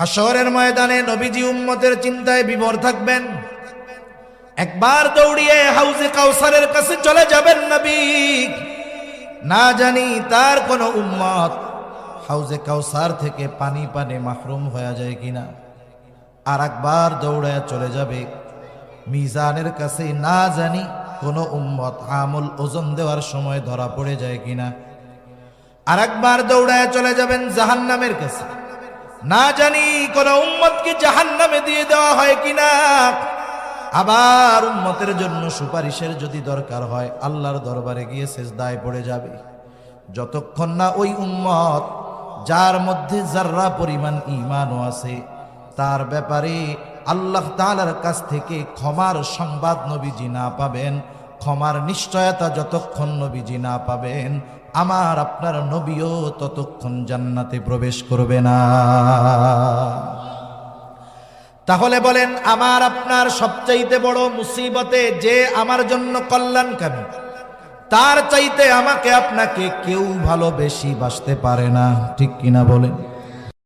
হাশরের ময়দানে নবীজি উম্মতের চিন্তায় বিভোর থাকবেন। একবার দৌড়িয়ে হাউজে কাউসারের কাছে চলে যাবেন নবী। না জানি তার কোন উম্মত হাউজে কাউসার থেকে পানি পানে মাহরুম হয়ে যায় কিনা। আর একবার দৌড়ায় চলে যাবে মিজানের কাছে, না জানি কোন উম্মত আমল ওজন দেওয়ার সময় ধরা পড়ে যায় কিনা। আর একবার দৌড়ায় চলে যাবেন জাহান্নামের কাছে, না জানি কোন উম্মতকে জাহান্নামে দিয়ে দেওয়া হয় কিনা। আবার উম্মতের জন্য সুপারিশের যদি দরকার হয় আল্লাহর দরবারে গিয়ে সিজদায় পড়ে যাবে। যতক্ষণ না ওই উম্মত যার মধ্যে যাররা পরিমাণ ঈমানও আছে তার ব্যাপারে আল্লাহ তাআলার কাছ থেকে ক্ষমার সংবাদ নবীজি না পাবেন, ক্ষমার নিশ্চয়তা যতক্ষণ নবীজি না পাবেন, আমার আপনার নবীও ততক্ষণ জান্নাতে প্রবেশ করবে না। তাহলে বলেন, আমার আপনার সবচাইতে বড় মুসিবতে যে আমার জন্য কল্যাণকামী, তার চাইতে আমাকে আপনাকে কেউ ভালো বেশি বাসতে পারে না, ঠিক কিনা বলেন?